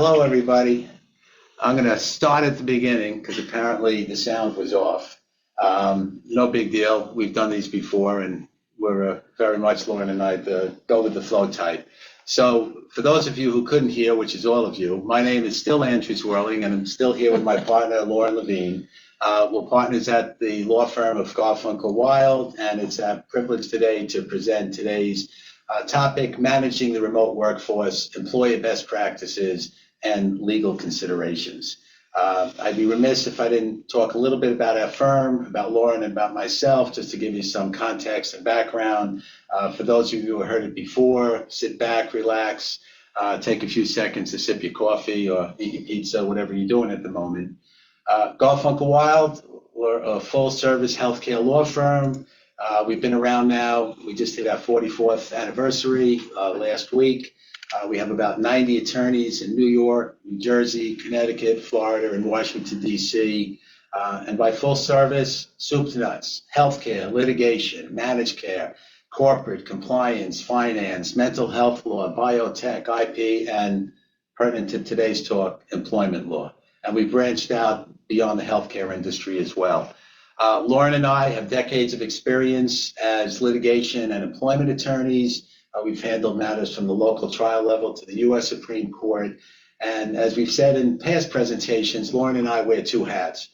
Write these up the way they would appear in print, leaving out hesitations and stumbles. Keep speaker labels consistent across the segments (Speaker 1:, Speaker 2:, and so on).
Speaker 1: Hello, everybody. I'm going to start at the beginning because apparently the sound was off. No big deal. We've done these before, and we're very much, Lauren and I, the go with the flow type. So for those of you who couldn't hear, which is all of you, my name is still Andrew Zwerling, and I'm still here with my partner, Lauren Levine. We're partners at the law firm of Garfunkel Wild, and it's a privilege today to present today's topic, managing the remote workforce, employer best practices, and legal considerations. I'd be remiss if I didn't talk a little bit about our firm, about Lauren, and about myself, just to give you some context and background. For those of you who heard it before, sit back, relax, take a few seconds to sip your coffee or eat your pizza, whatever you're doing at the moment. Garfunkel Wild, we're a full-service healthcare law firm. We've been around now. We just did our 44th anniversary last week. We have about 90 attorneys in New York, New Jersey, Connecticut, Florida, and Washington, D.C. And by full service, soup to nuts, healthcare, litigation, managed care, corporate, compliance, finance, mental health law, biotech, IP, and pertinent to today's talk, employment law. And we branched out beyond the healthcare industry as well. Lauren and I have decades of experience as litigation and employment attorneys. We've handled matters from the local trial level to the U.S. Supreme Court. And as we've said in past presentations, Lauren and I wear two hats.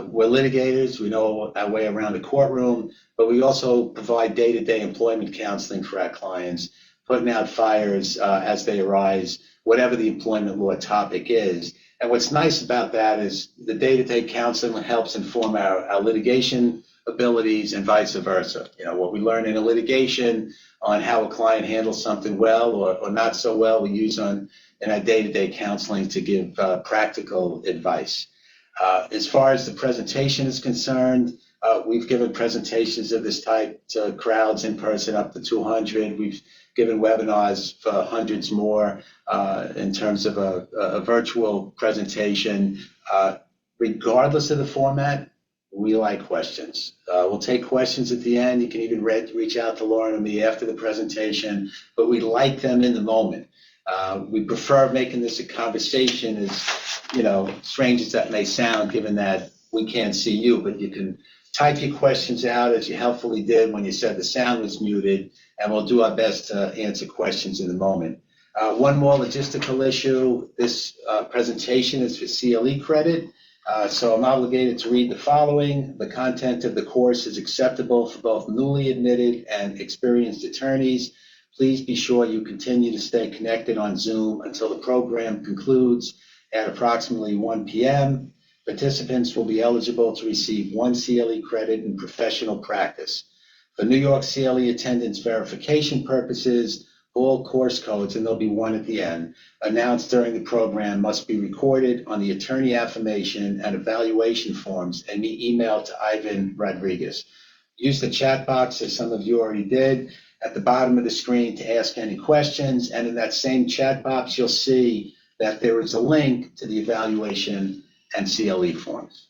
Speaker 1: We're litigators. We know our way around the courtroom, but we also provide day-to-day employment counseling for our clients, putting out fires as they arise, whatever the employment law topic is. And what's nice about that is the day-to-day counseling helps inform our litigation abilities and vice versa. You know, what we learn in a litigation on how a client handles something well or not so well, we use in our day-to-day counseling to give practical advice. As far as the presentation is concerned, we've given presentations of this type to crowds in person up to 200. We've given webinars for hundreds more in terms of a virtual presentation. Regardless of the format, we like questions. We'll take questions at the end. You can even reach out to Lauren and me after the presentation, but we like them in the moment. We prefer making this a conversation, as strange as that may sound, given that we can't see you, but you can type your questions out as you helpfully did when you said the sound was muted, and we'll do our best to answer questions in the moment. One more logistical issue. This presentation is for CLE credit. So I'm obligated to read the following. The content of the course is acceptable for both newly admitted and experienced attorneys. Please be sure you continue to stay connected on Zoom until the program concludes at approximately 1 p.m. Participants will be eligible to receive 1 CLE credit in professional practice. For New York CLE attendance verification purposes, all course codes, and there'll be one at the end, announced during the program must be recorded on the attorney affirmation and evaluation forms and be emailed to Ivan Rodriguez. Use the chat box, as some of you already did, at the bottom of the screen to ask any questions. And in that same chat box, you'll see that there is a link to the evaluation and CLE forms.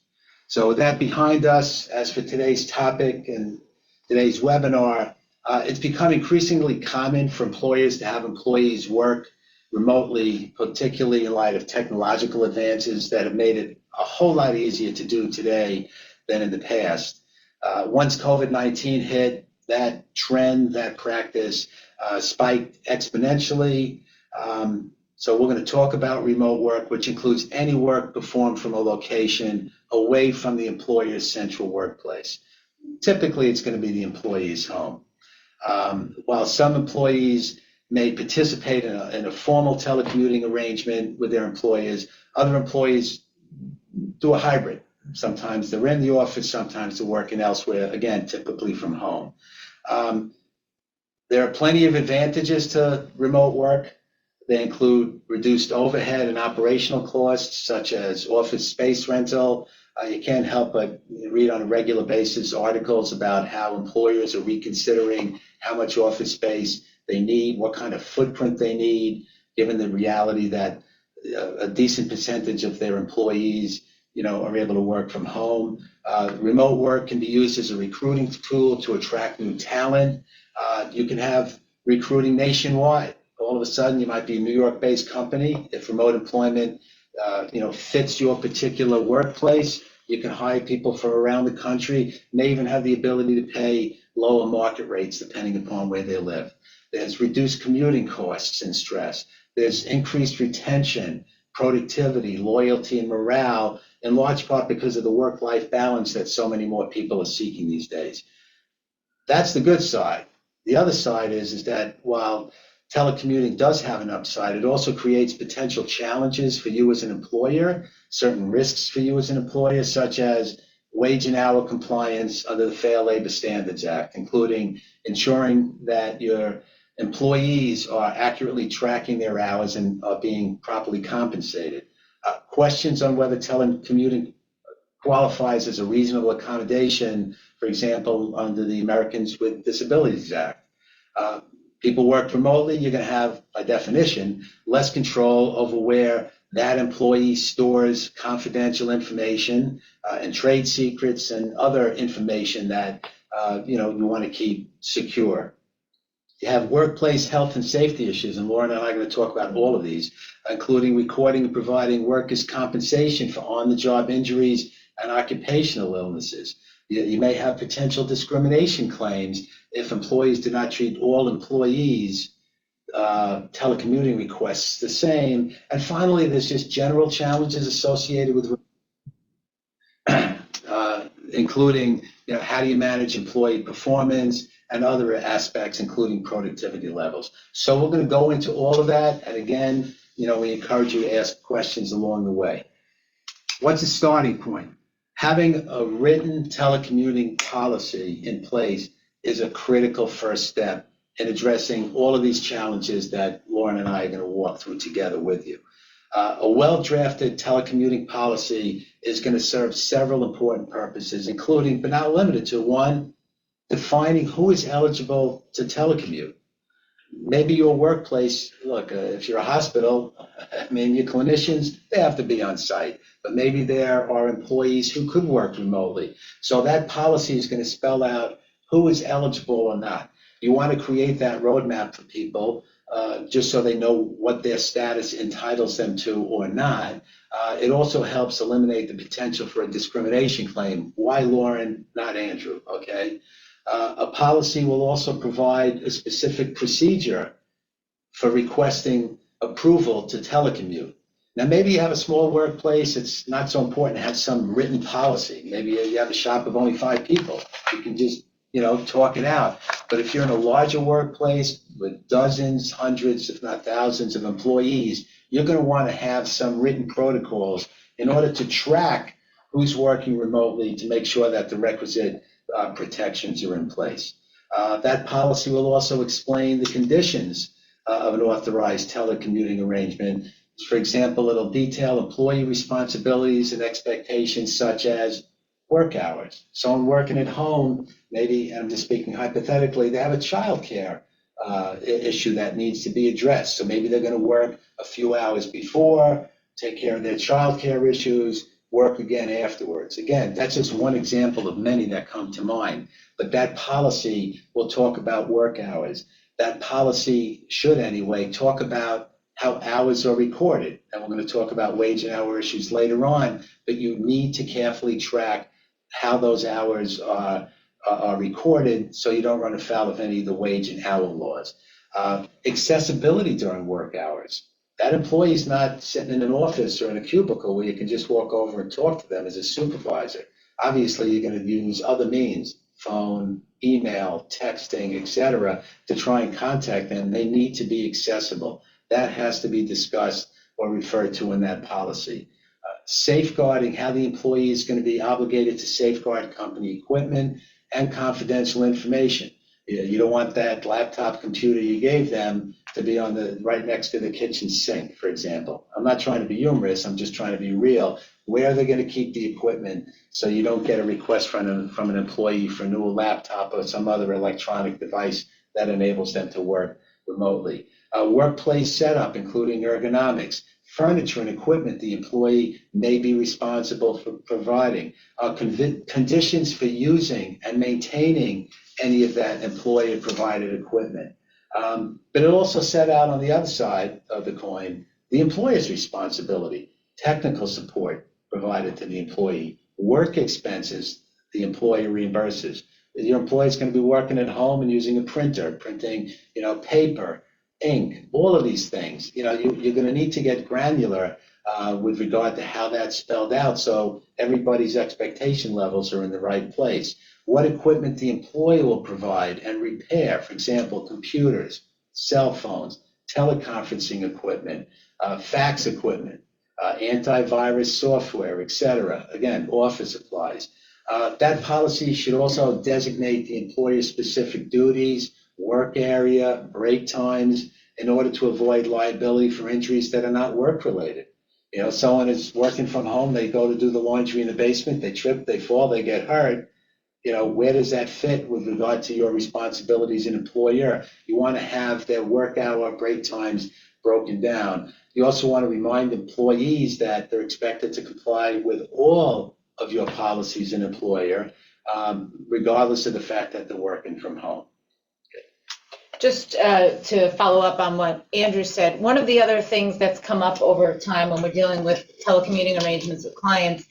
Speaker 1: So with that behind us, as for today's topic and today's webinar, it's become increasingly common for employers to have employees work remotely, particularly in light of technological advances that have made it a whole lot easier to do today than in the past. Once COVID-19 hit, that trend, that practice spiked exponentially. So we're going to talk about remote work, which includes any work performed from a location away from the employer's central workplace. Typically, it's going to be the employee's home. While some employees may participate in a formal telecommuting arrangement with their employers, other employees do a hybrid. Sometimes they're in the office, sometimes they're working elsewhere, again, typically from home. There are plenty of advantages to remote work. They include reduced overhead and operational costs, such as office space rental. You can't help but read on a regular basis articles about how employers are reconsidering how much office space they need, what kind of footprint they need, given the reality that a decent percentage of their employees, are able to work from home. Remote work can be used as a recruiting tool to attract new talent. You can have recruiting nationwide, all of a sudden you might be a New York-based company. If remote employment, fits your particular workplace, you can hire people from around the country. May even have the ability to pay lower market rates depending upon where they live. There's reduced commuting costs and stress. There's increased retention, productivity, loyalty, and morale, in large part because of the work-life balance that so many more people are seeking these days. That's the good side. The other side is that while telecommuting does have an upside, it also creates potential challenges for you as an employer, certain risks for you as an employer, such as wage and hour compliance under the Fair Labor Standards Act, including ensuring that your employees are accurately tracking their hours and are being properly compensated. Questions on whether telecommuting qualifies as a reasonable accommodation, for example, under the Americans with Disabilities Act. People work remotely, you're going to have, by definition, less control over where that employee stores confidential information and trade secrets and other information that you want to keep secure. You have workplace health and safety issues, and Lauren and I are going to talk about all of these, including recording and providing workers' compensation for on-the-job injuries and occupational illnesses. You may have potential discrimination claims if employees do not treat all employees telecommuting requests the same. And finally, there's just general challenges associated with including how do you manage employee performance and other aspects, including productivity levels. So we're going to go into all of that. And again, we encourage you to ask questions along the way. What's the starting point? Having a written telecommuting policy in place is a critical first step in addressing all of these challenges that Lauren and I are going to walk through together with you. A well-drafted telecommuting policy is going to serve several important purposes, including, but not limited to, one, defining who is eligible to telecommute. Maybe your workplace, look, if you're a hospital, your clinicians, they have to be on site, but maybe there are employees who could work remotely. So that policy is going to spell out who is eligible or not. You want to create that roadmap for people just so they know what their status entitles them to or not. It also helps eliminate the potential for a discrimination claim. Why Lauren, not Andrew, okay? A policy will also provide a specific procedure for requesting approval to telecommute. Now, maybe you have a small workplace, it's not so important to have some written policy. Maybe you have a shop of only 5 people. You can just, talk it out. But if you're in a larger workplace with dozens, hundreds, if not thousands of employees, you're going to want to have some written protocols in order to track who's working remotely to make sure that the requisite protections are in place. That policy will also explain the conditions of an authorized telecommuting arrangement. For example, it'll detail employee responsibilities and expectations such as work hours. Someone working at home, maybe, I'm just speaking hypothetically, they have a child care issue that needs to be addressed. So maybe they're going to work a few hours before, take care of their child care issues, work again afterwards. Again, that's just one example of many that come to mind. But that policy will talk about work hours. That policy should anyway talk about how hours are recorded. And we're going to talk about wage and hour issues later on, but you need to carefully track how those hours are recorded so you don't run afoul of any of the wage and hour laws. Accessibility during work hours. That employee is not sitting in an office or in a cubicle where you can just walk over and talk to them as a supervisor. Obviously, you're going to use other means, phone, email, texting, etc., to try and contact them. They need to be accessible. That has to be discussed or referred to in that policy. Safeguarding, how the employee is going to be obligated to safeguard company equipment and confidential information. You don't want that laptop computer you gave them to be right next to the kitchen sink, for example. I'm not trying to be humorous, I'm just trying to be real. Where are they going to keep the equipment so you don't get a request from an employee for a new laptop or some other electronic device that enables them to work remotely. Workplace setup, including ergonomics, furniture and equipment the employee may be responsible for providing, conditions for using and maintaining any of that employer-provided equipment. But it also set out on the other side of the coin the employer's responsibility, technical support provided to the employee, work expenses the employer reimburses. Your employee is going to be working at home and using a printer, printing, paper, ink, all of these things. You're going to need to get granular with regard to how that's spelled out so everybody's expectation levels are in the right place. What equipment the employer will provide and repair, for example, computers, cell phones, teleconferencing equipment, fax equipment, antivirus software, etc. Again, office supplies. That policy should also designate the employer's specific duties, work area, break times, in order to avoid liability for injuries that are not work-related. Someone is working from home, they go to do the laundry in the basement, they trip, they fall, they get hurt. Where does that fit with regard to your responsibilities as an employer? You want to have their work hour break times broken down. You also want to remind employees that they're expected to comply with all of your policies as an employer, regardless of the fact that they're working from home.
Speaker 2: Just to follow up on what Andrew said, one of the other things that's come up over time when we're dealing with telecommuting arrangements with clients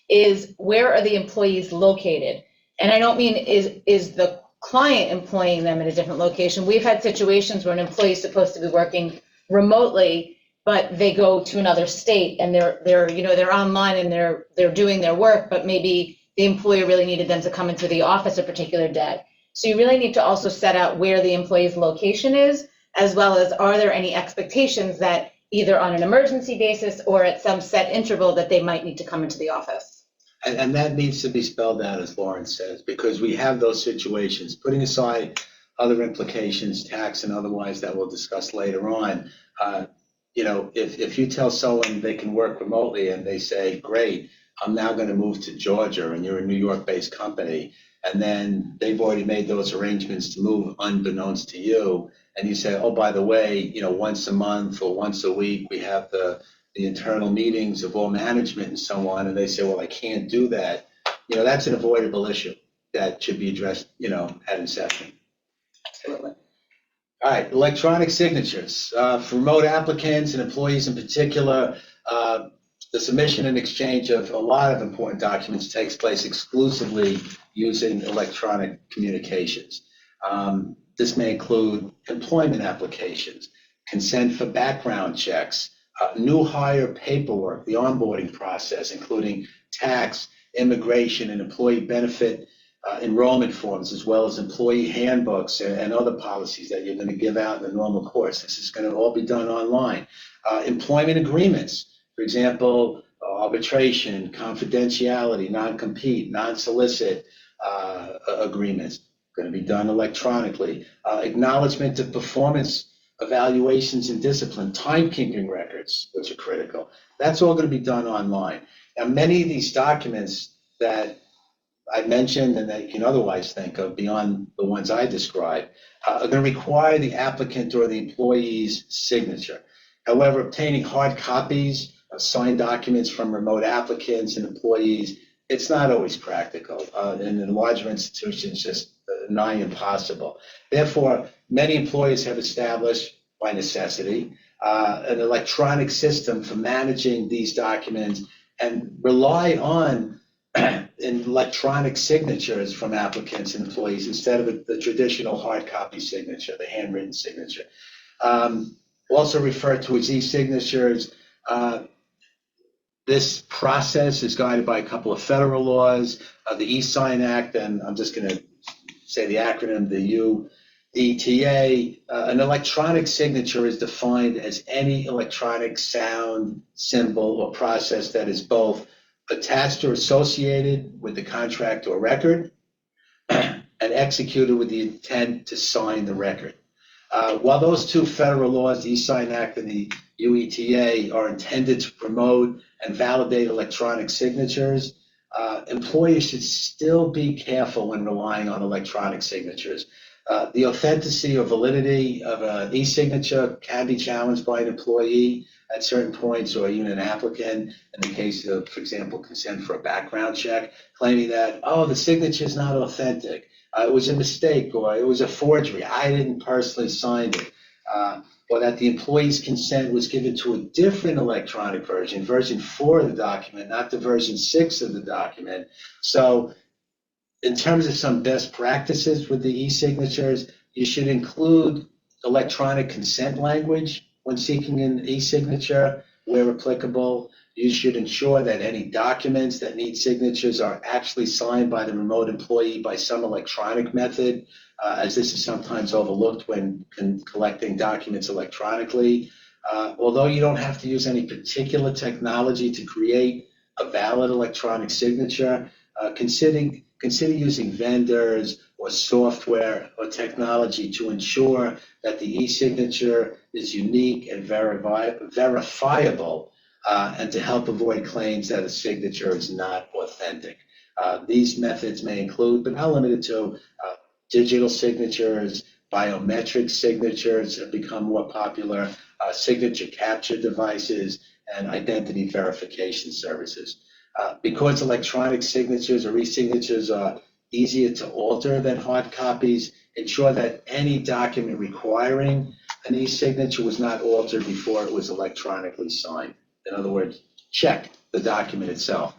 Speaker 2: is where are the employees located? And I don't mean is the client employing them in a different location. We've had situations where an employee is supposed to be working remotely, but they go to another state and they're online and they're doing their work, but maybe the employer really needed them to come into the office a particular day. So you really need to also set out where the employee's location is, as well as are there any expectations that either on an emergency basis or at some set interval that they might need to come into the office.
Speaker 1: And that needs to be spelled out, as Lauren says, because we have those situations, putting aside other implications, tax and otherwise, that we'll discuss later on. If you tell someone they can work remotely and they say, great, I'm now going to move to Georgia, and you're a New York-based company, and then they've already made those arrangements to move unbeknownst to you, and you say, oh, by the way, once a month or once a week, we have the internal meetings of all management and so on, and they say, well, I can't do that. That's an avoidable issue that should be addressed, at inception.
Speaker 2: Absolutely.
Speaker 1: All right, electronic signatures. For remote applicants and employees in particular, the submission and exchange of a lot of important documents takes place exclusively using electronic communications. This may include employment applications, consent for background checks, new hire paperwork, the onboarding process, including tax, immigration, and employee benefit enrollment forms, as well as employee handbooks and other policies that you're going to give out in the normal course. This is going to all be done online. Employment agreements, for example, arbitration, confidentiality, non-compete, non-solicit agreements, going to be done electronically. Acknowledgement of performance evaluations and discipline, timekeeping records, which are critical. That's all going to be done online. Now, many of these documents that I mentioned and that you can otherwise think of beyond the ones I described are going to require the applicant or the employee's signature. However, obtaining hard copies of signed documents from remote applicants and employees, it's not always practical. And in larger institutions, just nigh impossible. Therefore, many employers have established, by necessity, an electronic system for managing these documents and rely on electronic signatures from applicants and employees instead of the traditional hard copy signature, the handwritten signature. Also referred to as e-signatures. This process is guided by a couple of federal laws, the E-Sign Act, and I'm just going to say the acronym, the UETA. An electronic signature is defined as any electronic sound, symbol, or process that is both attached or associated with the contract or record and executed with the intent to sign the record. While those two federal laws, the E-Sign Act and the UETA, are intended to promote and validate electronic signatures, employers should still be careful when relying on electronic signatures. The authenticity or validity of an e-signature can be challenged by an employee at certain points, or even an applicant in the case of, for example, consent for a background check, claiming that, oh, the signature is not authentic. it was a mistake, or it was a forgery, I didn't personally sign it, or that the employee's consent was given to a different electronic version, version 4 of the document, not the version 6 of the document. So in terms of some best practices with the e-signatures, you should include electronic consent language when seeking an e-signature where applicable. You should ensure that any documents that need signatures are actually signed by the remote employee by some electronic method, as this is sometimes overlooked when collecting documents electronically. Although you don't have to use any particular technology to create a valid electronic signature, consider using vendors or software or technology to ensure that the e-signature is unique and verifiable, and to help avoid claims that a signature is not authentic. These methods may include, but not limited to, digital signatures, biometric signatures have become more popular, signature capture devices, and identity verification services. Because electronic signatures or e-signatures are easier to alter than hard copies, ensure that any document requiring an e-signature was not altered before it was electronically signed. In other words, check the document itself.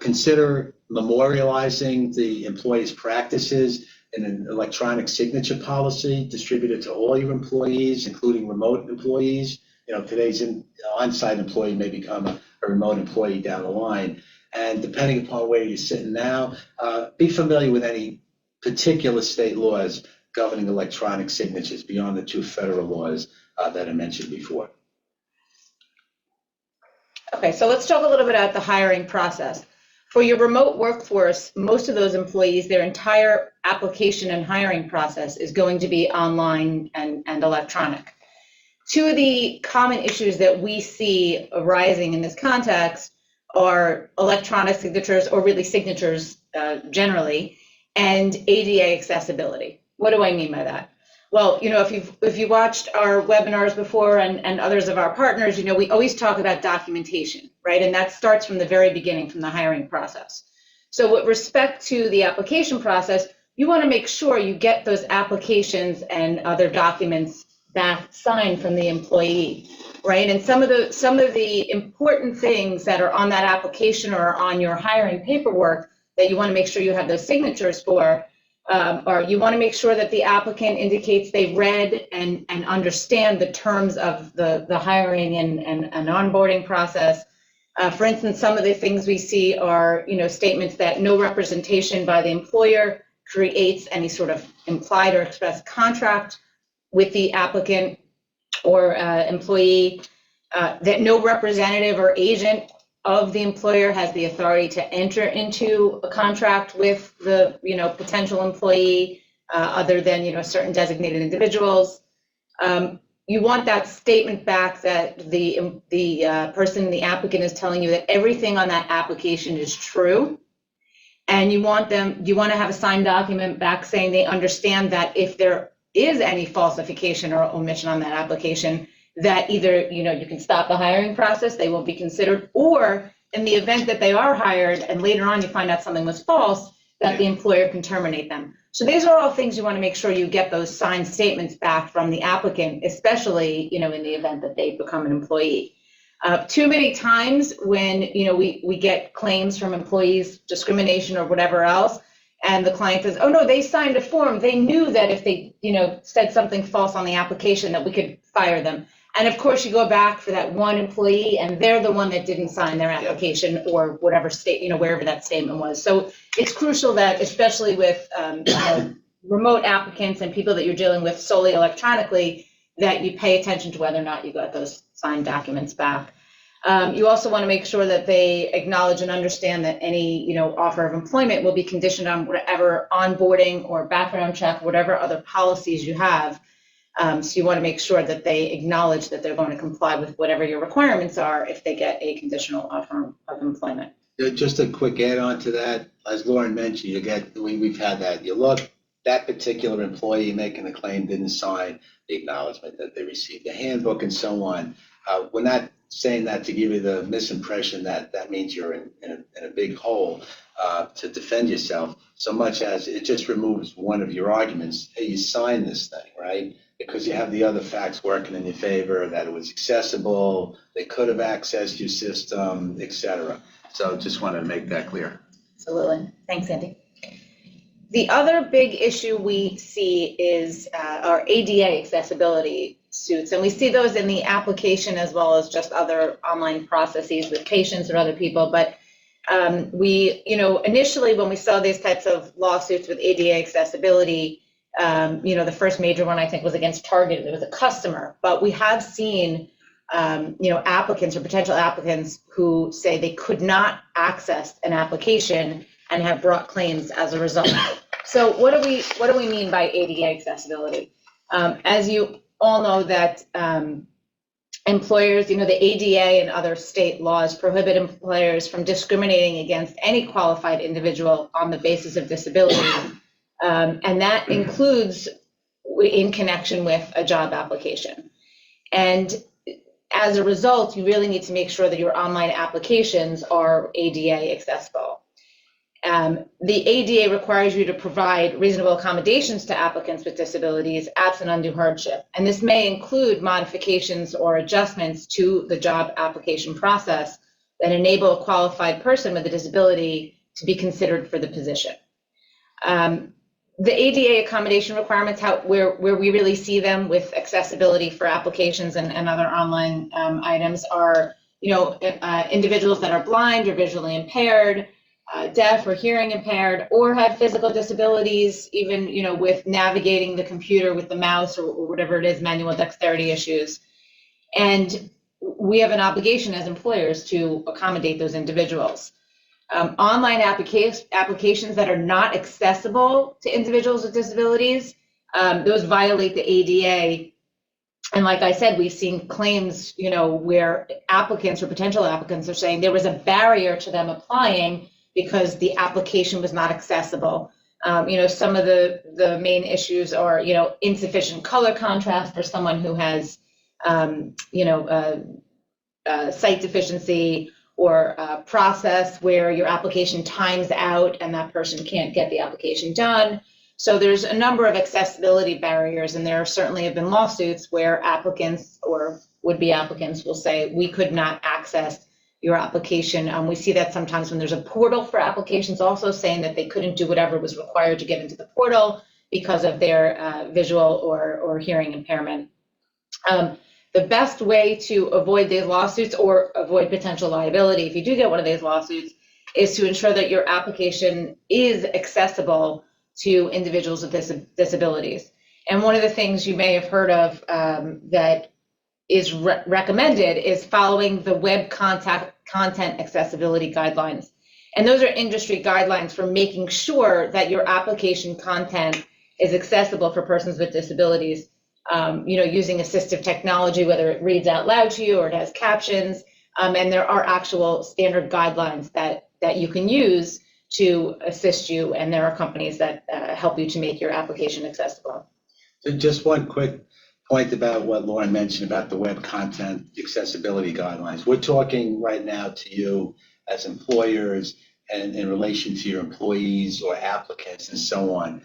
Speaker 1: Consider memorializing the employee's practices in an electronic signature policy distributed to all your employees, including remote employees. Today's on-site employee may become a remote employee down the line. And depending upon where you're sitting now, be familiar with any particular state laws governing electronic signatures beyond the 2 federal laws that I mentioned before.
Speaker 2: Okay, so let's talk a little bit about the hiring process. For your remote workforce, most of those employees, their entire application and hiring process is going to be online and electronic. 2 of the common issues that we see arising in this context are electronic signatures, or really signatures generally, and ADA accessibility. What do I mean by that? Well, if you watched our webinars before and others of our partners, we always talk about documentation, right? And that starts from the very beginning, from the hiring process. So with respect to the application process, you want to make sure you get those applications and other documents back signed from the employee, right? And some of the important things that are on that application or on your hiring paperwork that you want to make sure you have those signatures for, or you want to make sure that the applicant indicates they read and understand the terms of the hiring and onboarding process. For instance, some of the things we see are, statements that no representation by the employer creates any sort of implied or express contract with the applicant or employee, that no representative or agent of the employer has the authority to enter into a contract with the potential employee, other than certain designated individuals. You want that statement back that the person, the applicant, is telling you that everything on that application is true, and you want to have a signed document back saying they understand that if there is any falsification or omission on that application, that either you can stop the hiring process, they won't be considered, or in the event that they are hired and later on you find out something was false, that the employer can terminate them. So these are all things you want to make sure you get those signed statements back from the applicant, especially in the event that they become an employee. Too many times when we get claims from employees, discrimination or whatever else, and the client says, oh no, they signed a form, they knew that if they said something false on the application that we could fire them. And of course you go back for that one employee and they're the one that didn't sign their application or whatever state, wherever that statement was. So it's crucial that, especially with remote applicants and people that you're dealing with solely electronically, that you pay attention to whether or not you got those signed documents back. You also want to make sure that they acknowledge and understand that any offer of employment will be conditioned on whatever onboarding or background check, whatever other policies you have. So you want to make sure that they acknowledge that they're going to comply with whatever your requirements are if they get a conditional offer of employment.
Speaker 1: Just a quick add-on to that, as Lauren mentioned, we've had that. You look, that particular employee making the claim didn't sign the acknowledgement that they received the handbook and so on. When that saying that to give you the misimpression that that means you're in a big hole to defend yourself, so much as it just removes one of your arguments. Hey, you signed this thing, right? Because you have the other facts working in your favor, that it was accessible, they could have accessed your system, etc. So just wanted to make that clear.
Speaker 2: Absolutely. Thanks, Andy. The other big issue we see is our ADA accessibility suits, and we see those in the application as well as just other online processes with patients or other people. But we, initially when we saw these types of lawsuits with ADA accessibility, the first major one I think was against Target. It was a customer, but we have seen, applicants or potential applicants who say they could not access an application and have brought claims as a result. So what do we mean by ADA accessibility? As you all know that employers, the ADA and other state laws prohibit employers from discriminating against any qualified individual on the basis of disability. And that includes in connection with a job application. And as a result, you really need to make sure that your online applications are ADA accessible. The ADA requires you to provide reasonable accommodations to applicants with disabilities absent undue hardship. And this may include modifications or adjustments to the job application process that enable a qualified person with a disability to be considered for the position. The ADA accommodation requirements, where we really see them with accessibility for applications and other online items are, individuals that are blind or visually impaired, deaf or hearing impaired, or have physical disabilities, even, with navigating the computer with the mouse or whatever it is, manual dexterity issues. And we have an obligation as employers to accommodate those individuals. Online applications that are not accessible to individuals with disabilities, those violate the ADA. And like I said, we've seen claims, where applicants or potential applicants are saying there was a barrier to them applying because the application was not accessible. Some of the main issues are, insufficient color contrast for someone who has, sight deficiency, or a process where your application times out and that person can't get the application done. So there's a number of accessibility barriers, and there certainly have been lawsuits where applicants or would-be applicants will say, we could not access your application. We see that sometimes when there's a portal for applications also saying that they couldn't do whatever was required to get into the portal because of their visual or hearing impairment. The best way to avoid these lawsuits or avoid potential liability, if you do get one of these lawsuits, is to ensure that your application is accessible to individuals with disabilities. And one of the things you may have heard of that is recommended is following the web content accessibility guidelines. And those are industry guidelines for making sure that your application content is accessible for persons with disabilities. Using assistive technology, whether it reads out loud to you or it has captions, and there are actual standard guidelines that you can use to assist you, and there are companies that help you to make your application accessible.
Speaker 1: So just one quick point about what Lauren mentioned about the web content accessibility guidelines. We're talking right now to you as employers and in relation to your employees or applicants and so on.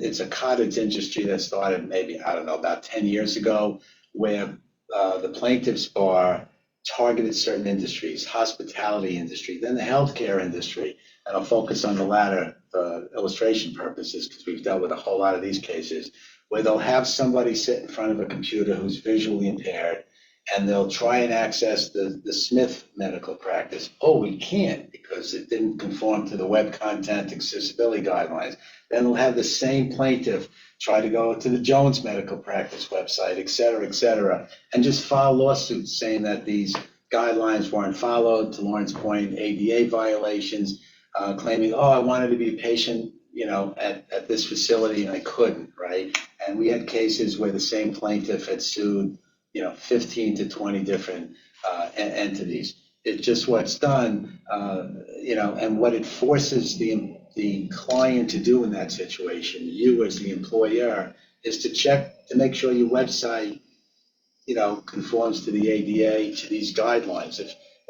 Speaker 1: It's a cottage industry that started maybe, about 10 years ago, where the plaintiffs bar targeted certain industries, hospitality industry, then the healthcare industry, and I'll focus on the latter for illustration purposes because we've dealt with a whole lot of these cases, where they'll have somebody sit in front of a computer who's visually impaired, and they'll try and access the Smith medical practice. Oh, we can't because it didn't conform to the web content accessibility guidelines. Then they'll have the same plaintiff try to go to the Jones medical practice website, et cetera, and just file lawsuits saying that these guidelines weren't followed, to Lauren's point, ADA violations, claiming, I wanted to be a patient, at this facility and I couldn't, right? And we had cases where the same plaintiff had sued 15 to 20 different entities. It's just what's done, and what it forces the client to do in that situation, you as the employer, is to check to make sure your website conforms to the ADA, to these guidelines.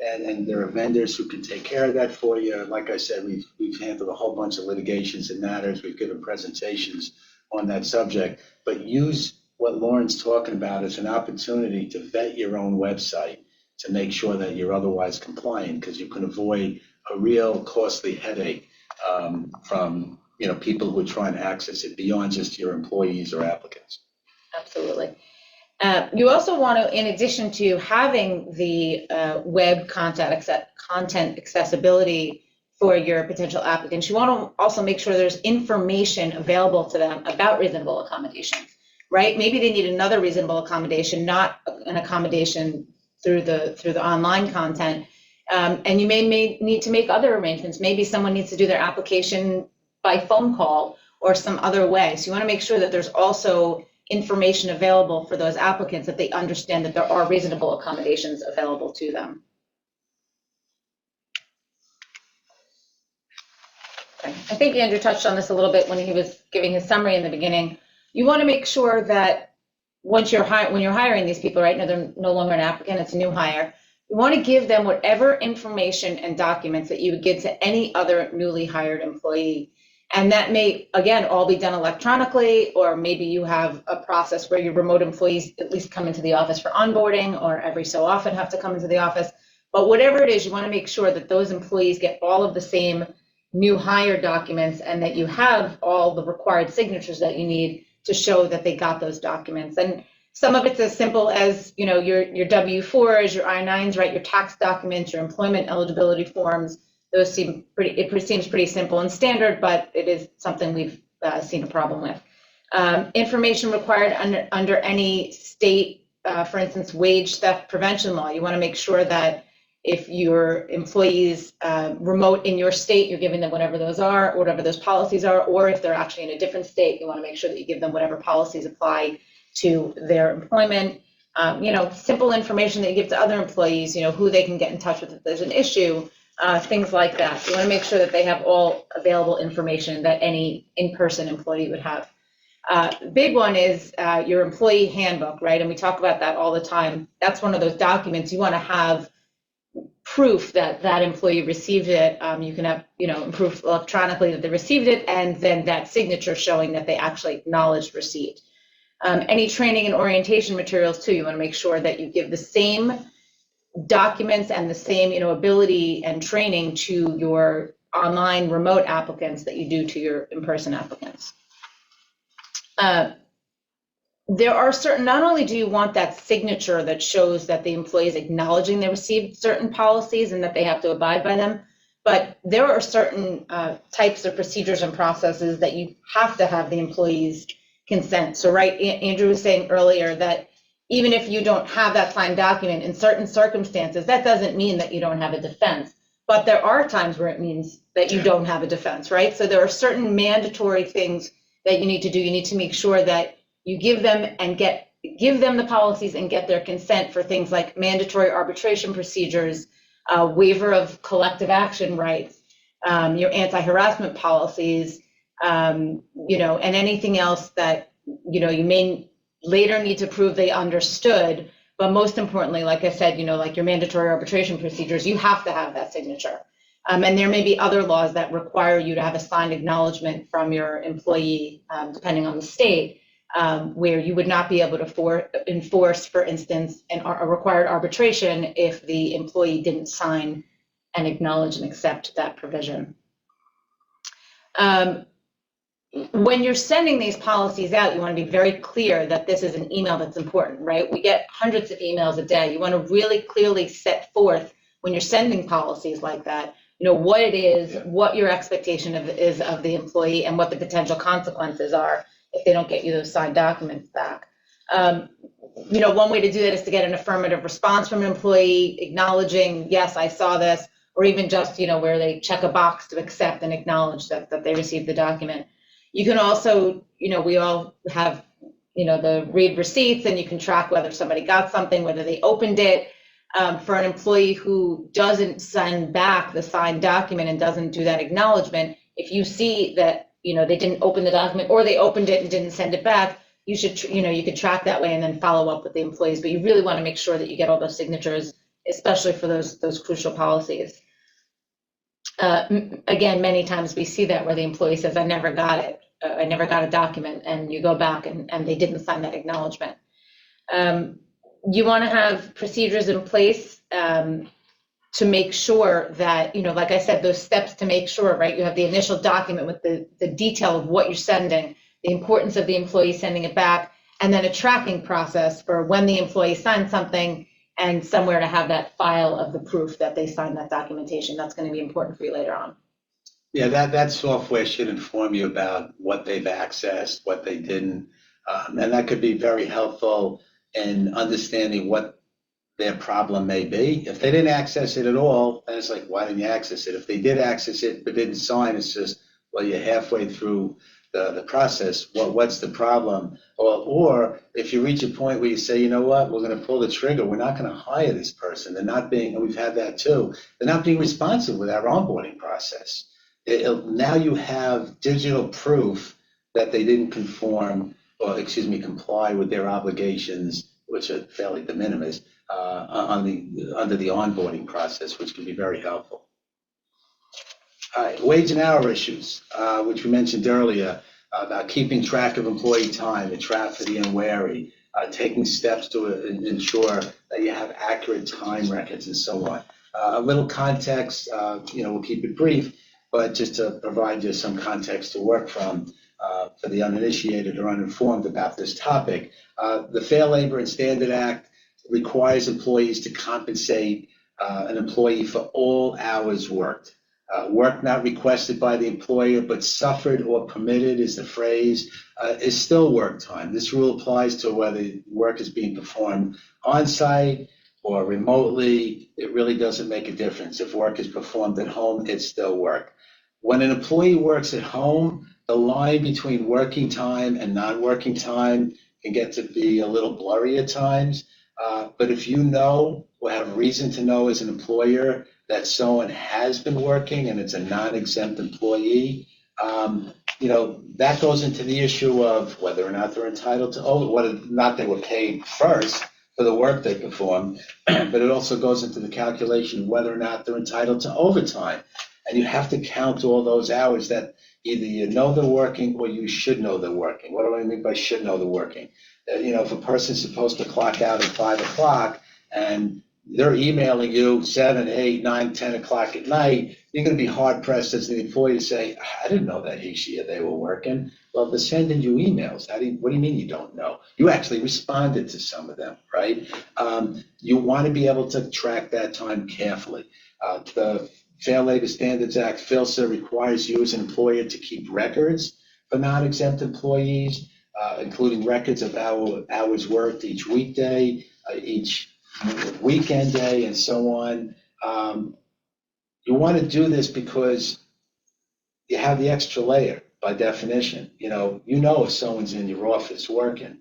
Speaker 1: And there are vendors who can take care of that for you. Like I said, we've handled a whole bunch of litigations and matters. We've given presentations on that subject. But use what Lauren's talking about as an opportunity to vet your own website to make sure that you're otherwise compliant, because you can avoid a real costly headache from people who are trying to access it beyond just your employees or applicants.
Speaker 2: Absolutely. You also want to, in addition to having the web content accessibility for your potential applicants, you want to also make sure there's information available to them about reasonable accommodations, right? Maybe they need another reasonable accommodation, not an accommodation through the online content, and you may need to make other arrangements. Maybe someone needs to do their application by phone call or some other way. So you want to make sure that there's also information available for those applicants, that they understand that there are reasonable accommodations available to them. Okay. I think Andrew touched on this a little bit when he was giving his summary in the beginning. You want to make sure that when you're hiring these people, right now they're no longer an applicant, it's a new hire, you want to give them whatever information and documents that you would give to any other newly hired employee. And that may, again, all be done electronically, or maybe you have a process where your remote employees at least come into the office for onboarding, or every so often have to come into the office. But whatever it is, you want to make sure that those employees get all of the same new hire documents, and that you have all the required signatures that you need to show that they got those documents. And some of it's as simple as, your W-4s, your I-9s, right, your tax documents, your employment eligibility forms. Those seems pretty simple and standard, but it is something we've seen a problem with. Information required under any state, for instance, wage theft prevention law. You want to make sure that if your employees remote in your state, you're giving them whatever those are, whatever those policies are, or if they're actually in a different state, you want to make sure that you give them whatever policies apply to their employment. Simple information that you give to other employees, who they can get in touch with if there's an issue. Things like that. You want to make sure that they have all available information that any in-person employee would have. Big one is your employee handbook, right? And we talk about that all the time. That's one of those documents you want to have proof that that employee received it. You can have, proof electronically that they received it, and then that signature showing that they actually acknowledged receipt. Any training and orientation materials too, you want to make sure that you give the same documents and the same ability and training to your online remote applicants that you do to your in-person applicants. There are certain, not only do you want that signature that shows that the employee is acknowledging they received certain policies and that they have to abide by them, but there are certain types of procedures and processes that you have to have the employee's consent. So right, Andrew was saying earlier that even if you don't have that signed document, in certain circumstances, that doesn't mean that you don't have a defense. But there are times where it means that you don't have a defense, right? So there are certain mandatory things that you need to do. You need to make sure that you give them the policies and get their consent for things like mandatory arbitration procedures, waiver of collective action rights, your anti-harassment policies, and anything else that you may later need to prove they understood. But most importantly, like I said, like your mandatory arbitration procedures, you have to have that signature. And there may be other laws that require you to have a signed acknowledgement from your employee, depending on the state, where you would not be able to enforce, for instance, a required arbitration if the employee didn't sign and acknowledge and accept that provision. When you're sending these policies out, you want to be very clear that this is an email that's important, right? We get hundreds of emails a day. You want to really clearly set forth when you're sending policies like that, what it is, what your expectation is of the employee, and what the potential consequences are if they don't get you those signed documents back. One way to do that is to get an affirmative response from an employee acknowledging, yes, I saw this, or even just, where they check a box to accept and acknowledge that they received the document. You can also, we all have, the read receipts, and you can track whether somebody got something, whether they opened it. For an employee who doesn't send back the signed document and doesn't do that acknowledgement, if you see that, they didn't open the document, or they opened it and didn't send it back, you should, you could track that way and then follow up with the employees, but you really want to make sure that you get all those signatures, especially for those crucial policies. Again, many times we see that where the employee says, I never got it. I never got a document, and you go back and they didn't sign that acknowledgement. You want to have procedures in place to make sure that, like I said, those steps to make sure, right, you have the initial document with the detail of what you're sending, the importance of the employee sending it back, and then a tracking process for when the employee signs something and somewhere to have that file of the proof that they signed that documentation. That's going to be important for you later on.
Speaker 1: Yeah, that software should inform you about what they've accessed, what they didn't, and that could be very helpful in understanding what their problem may be. If they didn't access it at all, then it's like, why didn't you access it? If they did access it but didn't sign, it's just, well, you're halfway through the process. What's the problem? Or if you reach a point where you say, you know what, we're going to pull the trigger. We're not going to hire this person. They're not being, and we've had that too, they're not being responsive with our onboarding process. Now you have digital proof that they didn't comply with their obligations, which are fairly de minimis, under the onboarding process, which can be very helpful. All right, wage and hour issues, which we mentioned earlier, about keeping track of employee time, the Traffic and wary, taking steps to ensure that you have accurate time records and so on. A little context, we'll keep it brief, but just to provide you some context to work from for the uninitiated or uninformed about this topic. The Fair Labor and Standard Act requires employees to compensate an employee for all hours worked. Work not requested by the employer but suffered or permitted is the phrase, is still work time. This rule applies to whether work is being performed on-site or remotely. It really doesn't make a difference. If work is performed at home, it's still work. When an employee works at home, the line between working time and non-working time can get to be a little blurry at times. But if you know or have reason to know as an employer that someone has been working and it's a non-exempt employee, that goes into the issue of whether or not they're entitled to, whether or not they were paid first for the work they performed, but it also goes into the calculation of whether or not they're entitled to overtime. And you have to count all those hours that either you know they're working or you should know they're working. What do I mean by should know they're working? If a person's supposed to clock out at 5 o'clock and they're emailing you 7, 8, 9, 10 o'clock at night, you're going to be hard pressed as the employee to say, I didn't know that he, she, or they were working. Well, they're sending you emails. What do you mean you don't know? You actually responded to some of them, right? You want to be able to track that time carefully. The Fair Labor Standards Act, FLSA, requires you as an employer to keep records for non-exempt employees, including records of hours worked each weekday, each weekend day, and so on. You want to do this because you have the extra layer by definition. You know if someone's in your office working.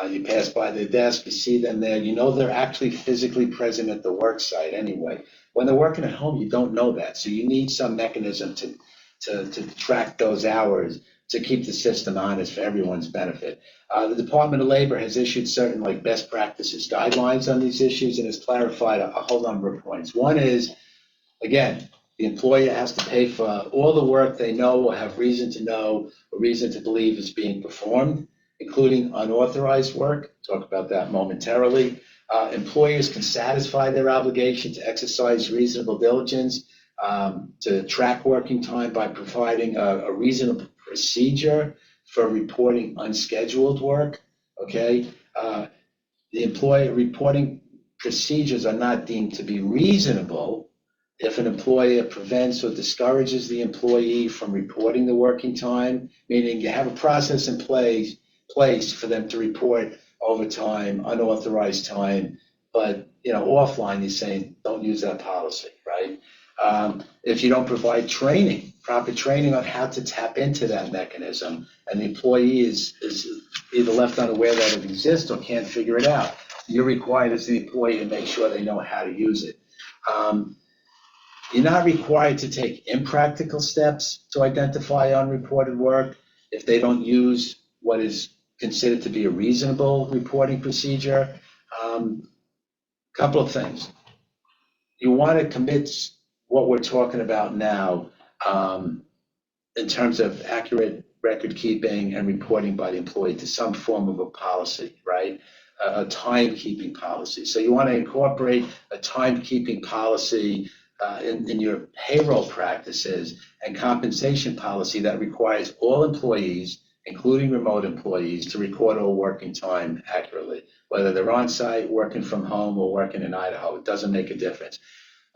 Speaker 1: You pass by their desk, you see them there, they're actually physically present at the work site anyway. When they're working at home, you don't know that. So you need some mechanism to track those hours to keep the system honest for everyone's benefit. The Department of Labor has issued certain best practices guidelines on these issues and has clarified a whole number of points. One is, again, the employer has to pay for all the work they know or have reason to know or reason to believe is being performed, including unauthorized work. Talk about that momentarily. Employers can satisfy their obligation to exercise reasonable diligence to track working time by providing a reasonable procedure for reporting unscheduled work. Okay, the employer reporting procedures are not deemed to be reasonable if an employer prevents or discourages the employee from reporting the working time, meaning you have a process in place for them to report overtime, unauthorized time, but offline you're saying don't use that policy, right? If you don't provide proper training on how to tap into that mechanism, and the employee is either left unaware that it exists or can't figure it out, you're required as the employee to make sure they know how to use it. You're not required to take impractical steps to identify unreported work if they don't use what is considered to be a reasonable reporting procedure. Couple of things. You want to commit what we're talking about now in terms of accurate record keeping and reporting by the employee to some form of a policy, right? A timekeeping policy. So you want to incorporate a timekeeping policy in your payroll practices and compensation policy that requires all employees, including remote employees, to record all working time accurately, whether they're on site, working from home, or working in Idaho. It doesn't make a difference.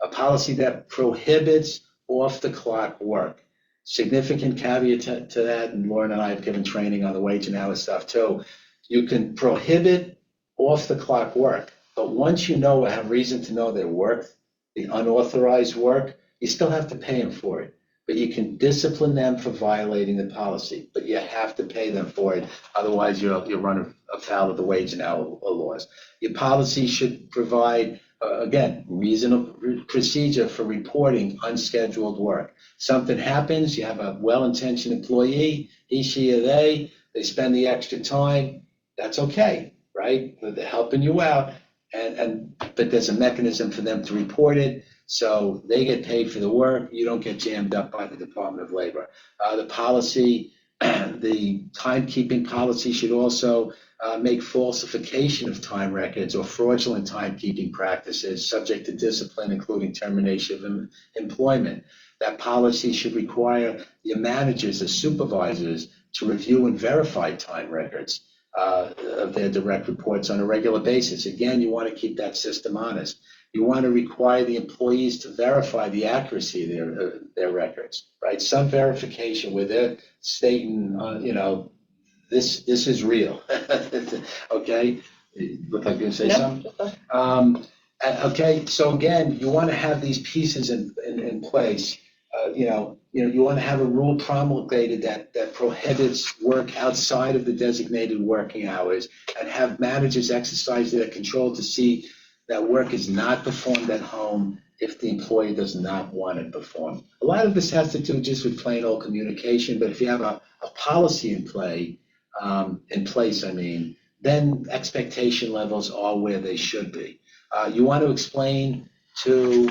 Speaker 1: A policy that prohibits off-the-clock work. Significant caveat to that, and Lauren and I have given training on the wage and hour stuff too. You can prohibit off-the-clock work, but once you know or have reason to know their work, the unauthorized work, you still have to pay them for it. But you can discipline them for violating the policy, but you have to pay them for it. Otherwise, you'll run afoul of the wage and hour laws. Your policy should provide, again, reasonable procedure for reporting unscheduled work. Something happens, you have a well-intentioned employee, he, she, or they spend the extra time, that's okay, right? They're helping you out, but there's a mechanism for them to report it, so they get paid for the work, you don't get jammed up by the Department of Labor. The policy, the timekeeping policy should also make falsification of time records or fraudulent timekeeping practices subject to discipline, including termination of employment. That policy should require your managers or supervisors to review and verify time records of their direct reports on a regular basis. Again, you want to keep that system honest. You want to require the employees to verify the accuracy of their records, right? Some verification where they're stating, this is real. Okay, look like you're gonna say something. Okay, so again, you want to have these pieces in place. You want to have a rule promulgated that prohibits work outside of the designated working hours, and have managers exercise their control to see that work is not performed at home if the employee does not want it performed. A lot of this has to do just with plain old communication, but if you have a policy in place, then expectation levels are where they should be. You want to explain to,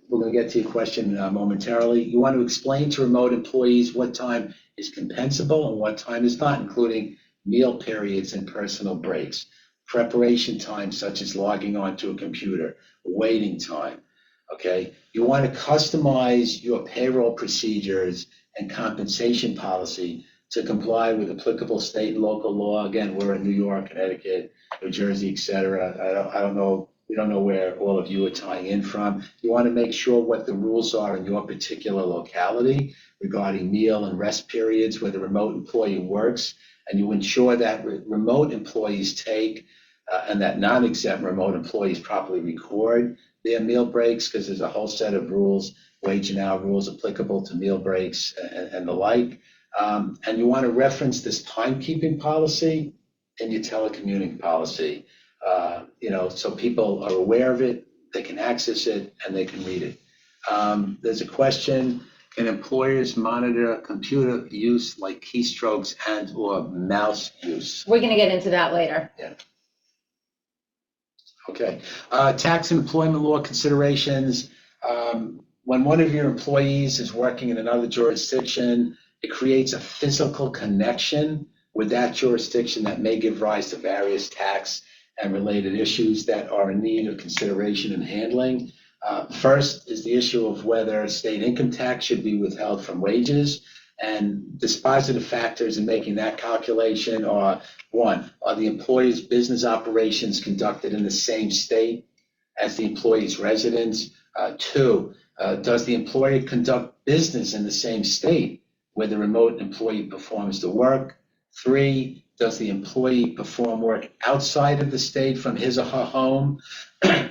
Speaker 1: we're going to get to your question momentarily, you want to explain to remote employees what time is compensable and what time is not, including meal periods and personal breaks, preparation time such as logging onto a computer, waiting time. Okay, you want to customize your payroll procedures and compensation policy to comply with applicable state and local law. Again, we're in New York, Connecticut, New Jersey, et cetera. I don't know, we don't know where all of you are tying in from. You want to make sure what the rules are in your particular locality regarding meal and rest periods where the remote employee works, and you ensure that remote employees take and that non-exempt remote employees properly record their meal breaks, because there's a whole set of rules, wage and hour rules applicable to meal breaks and the like. And you want to reference this timekeeping policy in your telecommuting policy, so people are aware of it, they can access it, and they can read it. There's a question, can employers monitor computer use like keystrokes and or mouse use?
Speaker 2: We're going to get into that later.
Speaker 1: Yeah. Okay. Tax and employment law considerations. When one of your employees is working in another jurisdiction, it creates a physical connection with that jurisdiction that may give rise to various tax and related issues that are in need of consideration and handling. First is the issue of whether state income tax should be withheld from wages, and dispositive factors in making that calculation are: one, are the employee's business operations conducted in the same state as the employee's residence? Two, does the employer conduct business in the same state where the remote employee performs the work? Three, does the employee perform work outside of the state from his or her home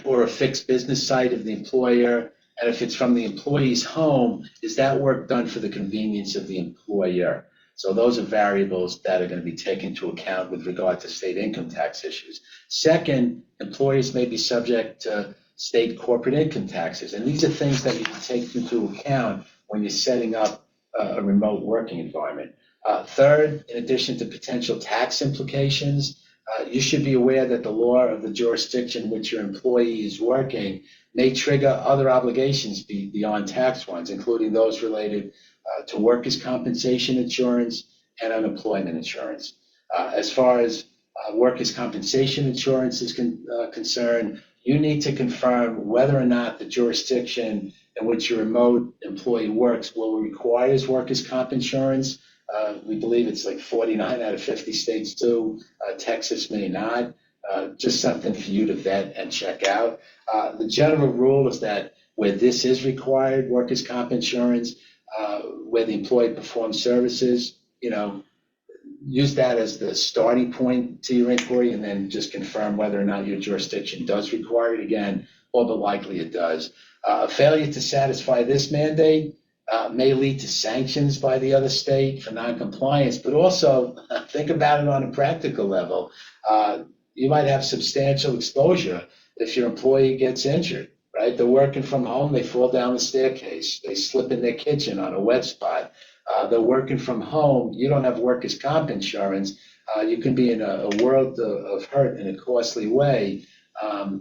Speaker 1: or a fixed business site of the employer? And if it's from the employee's home, is that work done for the convenience of the employer? So those are variables that are going to be taken into account with regard to state income tax issues. Second, employers may be subject to state corporate income taxes. And these are things that you can take into account when you're setting up a remote working environment. Third, in addition to potential tax implications, you should be aware that the law of the jurisdiction in which your employee is working may trigger other obligations beyond tax ones, including those related to workers' compensation insurance and unemployment insurance. As far as workers' compensation insurance is concerned, you need to confirm whether or not the jurisdiction in which your remote employee works will require workers' comp insurance. We believe it's like 49 out of 50 states do. Texas may not. Just something for you to vet and check out. The general rule is that where this is required, workers' comp insurance, where the employee performs services, use that as the starting point to your inquiry, and then just confirm whether or not your jurisdiction does require it. Again, all but likely it does. A failure to satisfy this mandate may lead to sanctions by the other state for noncompliance, but also think about it on a practical level. You might have substantial exposure if your employee gets injured, right? They're working from home, they fall down the staircase, they slip in their kitchen on a wet spot. They're working from home, you don't have workers' comp insurance, you can be in a world of hurt in a costly way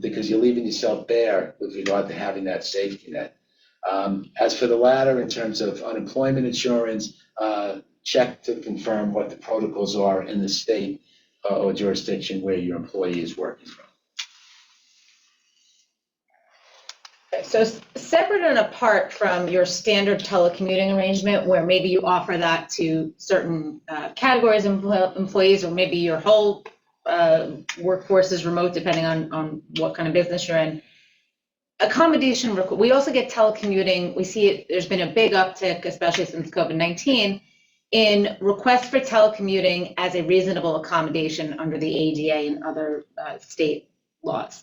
Speaker 1: because you're leaving yourself bare with regard to having that safety net. As for the latter, in terms of unemployment insurance, check to confirm what the protocols are in the state or jurisdiction where your employee is working from.
Speaker 2: So separate and apart from your standard telecommuting arrangement, where maybe you offer that to certain categories of employees, or maybe your whole workforce is remote, depending on what kind of business you're in. Accommodation, we also get telecommuting. We see it, there's been a big uptick, especially since COVID-19, in requests for telecommuting as a reasonable accommodation under the ADA and other state laws.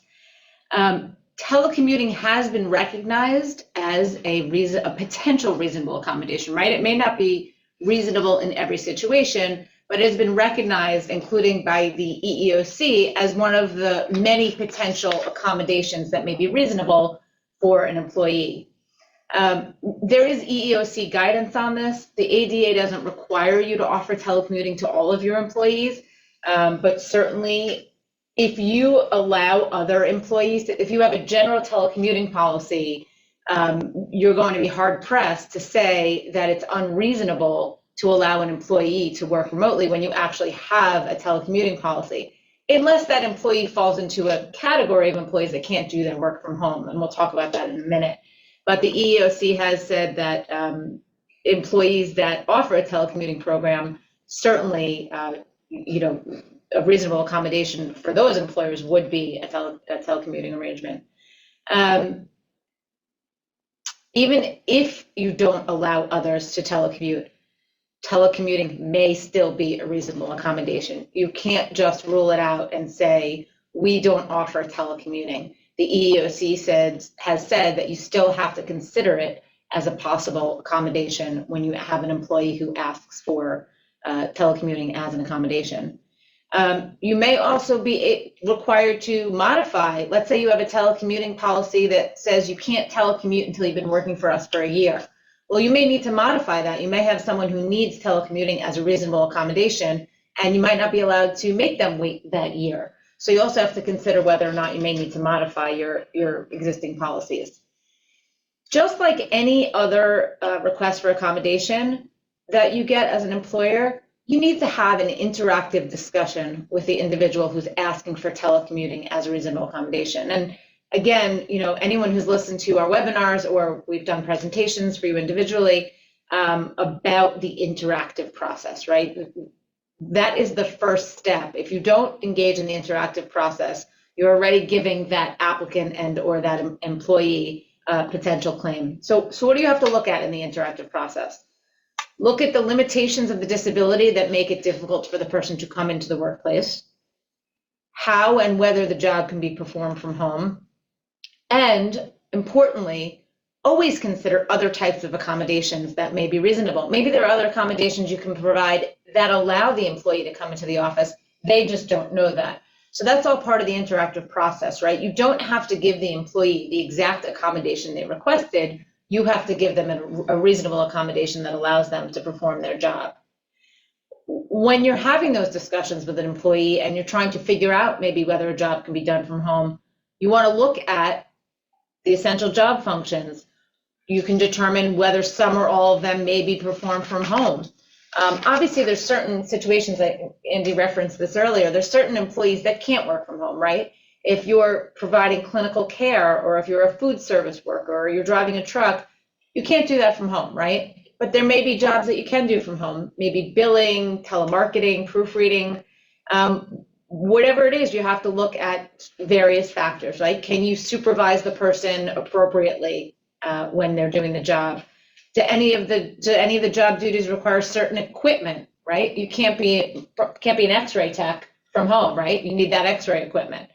Speaker 2: Telecommuting has been recognized as a potential reasonable accommodation, right? It may not be reasonable in every situation, but it has been recognized, including by the EEOC, as one of the many potential accommodations that may be reasonable for an employee. There is EEOC guidance on this. The ADA doesn't require you to offer telecommuting to all of your employees, but certainly if you allow other employees, if you have a general telecommuting policy, you're going to be hard pressed to say that it's unreasonable to allow an employee to work remotely when you actually have a telecommuting policy, unless that employee falls into a category of employees that can't do their work from home, and we'll talk about that in a minute. But the EEOC has said that employees that offer a telecommuting program, certainly, a reasonable accommodation for those employers would be a telecommuting arrangement. Even if you don't allow others to telecommute, telecommuting may still be a reasonable accommodation. You can't just rule it out and say, we don't offer telecommuting. The EEOC has said that you still have to consider it as a possible accommodation when you have an employee who asks for telecommuting as an accommodation. You may also be required to modify. Let's say you have a telecommuting policy that says you can't telecommute until you've been working for us for a year. Well, you may need to modify that. You may have someone who needs telecommuting as a reasonable accommodation, and you might not be allowed to make them wait that year. So you also have to consider whether or not you may need to modify your existing policies. Just like any other request for accommodation that you get as an employer, you need to have an interactive discussion with the individual who's asking for telecommuting as a reasonable accommodation. And again, anyone who's listened to our webinars, or we've done presentations for you individually about the interactive process, right? That is the first step. If you don't engage in the interactive process, you're already giving that applicant and or that employee a potential claim. So what do you have to look at in the interactive process? Look at the limitations of the disability that make it difficult for the person to come into the workplace, how and whether the job can be performed from home, and importantly, always consider other types of accommodations that may be reasonable. Maybe there are other accommodations you can provide that allow the employee to come into the office. They just don't know that. So that's all part of the interactive process, right? You don't have to give the employee the exact accommodation they requested. You have to give them a reasonable accommodation that allows them to perform their job. when you're having those discussions with an employee and you're trying to figure out maybe whether a job can be done from home, you want to look at the essential job functions. You can determine whether some or all of them may be performed from home. Obviously, there's certain situations, like Andy referenced this earlier, there's certain employees that can't work from home, right? If you're providing clinical care, or if you're a food service worker, or you're driving a truck, you can't do that from home, right? But there may be jobs that you can do from home, maybe billing, telemarketing, proofreading, whatever it is. You have to look at various factors, right? Can you supervise the person appropriately when they're doing the job? Do any of the job duties require certain equipment, right? You can't be an X-ray tech from home, right? You need that X-ray equipment.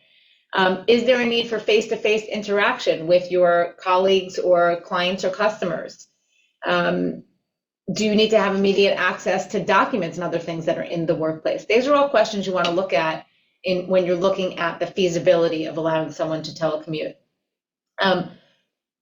Speaker 2: Is there a need for face-to-face interaction with your colleagues or clients or customers? Do you need to have immediate access to documents and other things that are in the workplace? These are all questions you want to look at when you're looking at the feasibility of allowing someone to telecommute.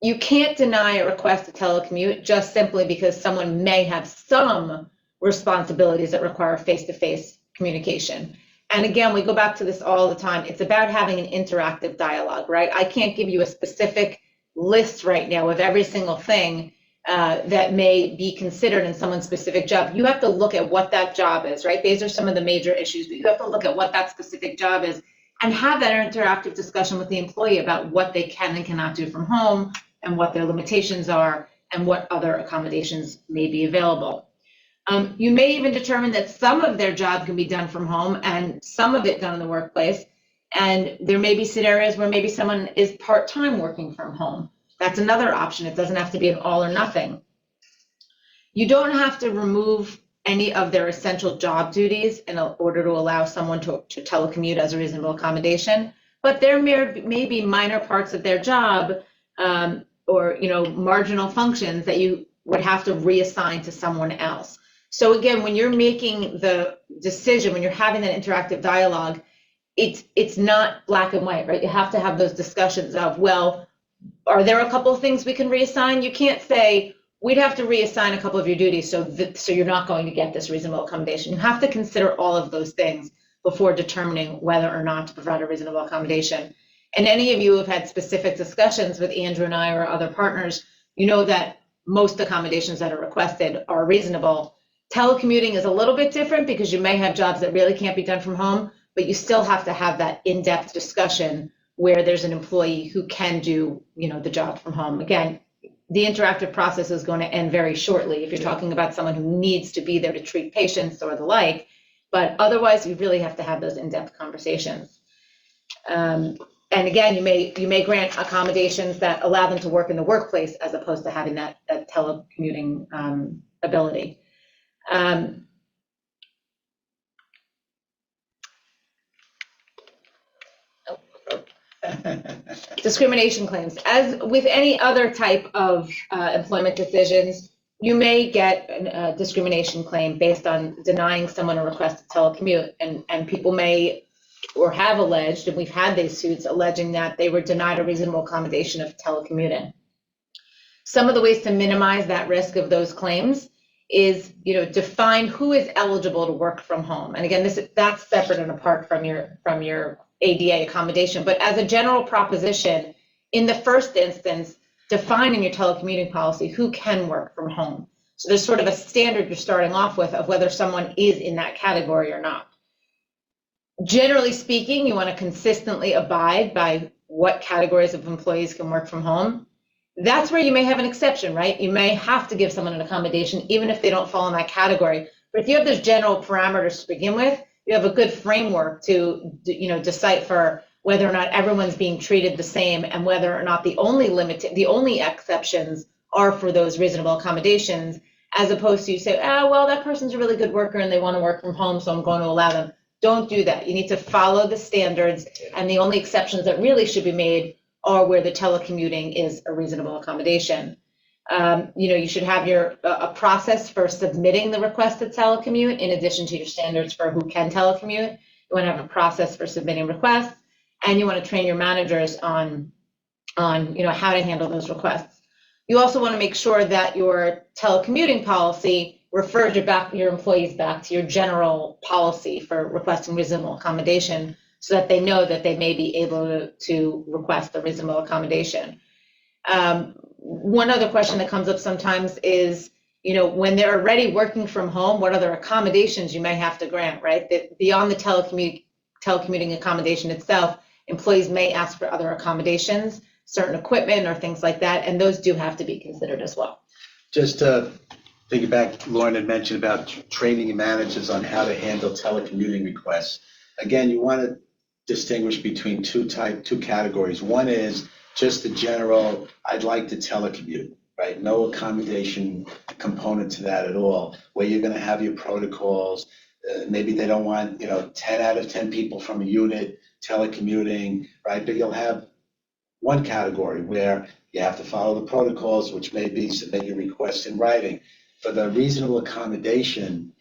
Speaker 2: You can't deny a request to telecommute just simply because someone may have some responsibilities that require face-to-face communication. And again, we go back to this all the time. It's about having an interactive dialogue, right? I can't give you a specific list right now of every single thing that may be considered in someone's specific job. You have to look at what that job is, right? These are some of the major issues, but you have to look at what that specific job is and have that interactive discussion with the employee about what they can and cannot do from home, and what their limitations are, and what other accommodations may be available. You may even determine that some of their job can be done from home and some of it done in the workplace. And there may be scenarios where maybe someone is part-time working from home. That's another option. It doesn't have to be an all or nothing. You don't have to remove any of their essential job duties in order to allow someone to telecommute as a reasonable accommodation, but there may be minor parts of their job or marginal functions that you would have to reassign to someone else. So again, when you're making the decision, when you're having that interactive dialogue, it's not black and white, right? You have to have those discussions of, well, are there a couple of things we can reassign? You can't say, we'd have to reassign a couple of your duties so you're not going to get this reasonable accommodation. You have to consider all of those things before determining whether or not to provide a reasonable accommodation. And any of you who have had specific discussions with Andrew and I or other partners, you know that most accommodations that are requested are reasonable. Telecommuting is a little bit different because you may have jobs that really can't be done from home, but you still have to have that in-depth discussion where there's an employee who can do, the job from home. Again, the interactive process is going to end very shortly if you're talking about someone who needs to be there to treat patients or the like, but otherwise you really have to have those in-depth conversations. And again, you may grant accommodations that allow them to work in the workplace as opposed to having that telecommuting ability. Discrimination claims. As with any other type of employment decisions, you may get a discrimination claim based on denying someone a request to telecommute, and people may or have alleged, and we've had these suits alleging that they were denied a reasonable accommodation of telecommuting. Some of the ways to minimize that risk of those claims is, define who is eligible to work from home. And again, that's separate and apart from your ADA accommodation. But as a general proposition, in the first instance, define in your telecommuting policy who can work from home. So there's sort of a standard you're starting off with of whether someone is in that category or not. Generally speaking, you want to consistently abide by what categories of employees can work from home. That's where you may have an exception, right? You may have to give someone an accommodation even if they don't fall in that category. But if you have those general parameters to begin with, you have a good framework to decipher whether or not everyone's being treated the same and whether or not the only exceptions are for those reasonable accommodations, as opposed to you say, well, that person's a really good worker and they want to work from home, so I'm going to allow them. Don't do that. You need to follow the standards, and the only exceptions that really should be made are where the telecommuting is a reasonable accommodation. You should have a process for submitting the request to telecommute in addition to your standards for who can telecommute. You want to have a process for submitting requests, and you want to train your managers on how to handle those requests. You also want to make sure that your telecommuting policy refer your employees back to your general policy for requesting reasonable accommodation so that they know that they may be able to request a reasonable accommodation. One other question that comes up sometimes is, when they're already working from home, what other accommodations you may have to grant, right? That beyond the telecommuting accommodation itself, employees may ask for other accommodations, certain equipment or things like that, and those do have to be considered as well.
Speaker 1: Just to piggyback, Lauren had mentioned about training managers on how to handle telecommuting requests. Again, you want to distinguish between two categories. One is just the general, I'd like to telecommute, right? No accommodation component to that at all, where you're going to have your protocols. Maybe they don't want, 10 out of 10 people from a unit telecommuting, right? But you'll have one category where you have to follow the protocols, which may be submit your request in writing. For the reasonable accommodation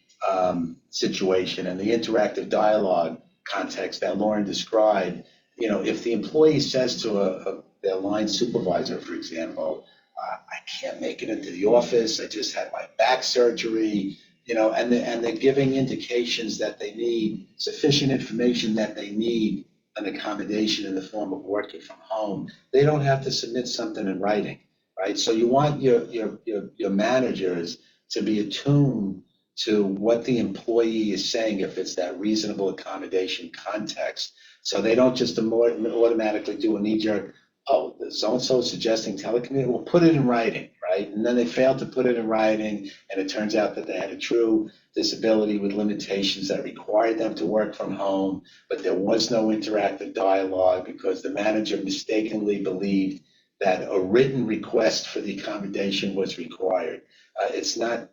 Speaker 1: situation and the interactive dialogue context that Lauren described, if the employee says to their line supervisor, for example, I can't make it into the office, I just had my back surgery, and they're giving indications that they need sufficient information that they need an accommodation in the form of working from home, they don't have to submit something in writing, right? So you want your managers to be attuned to what the employee is saying if it's that reasonable accommodation context. So they don't just automatically do a knee-jerk, oh, so-and-so is suggesting telecommuting, we'll put it in writing, right? And then they fail to put it in writing, and it turns out that they had a true disability with limitations that required them to work from home, but there was no interactive dialogue because the manager mistakenly believed that a written request for the accommodation was required. It's not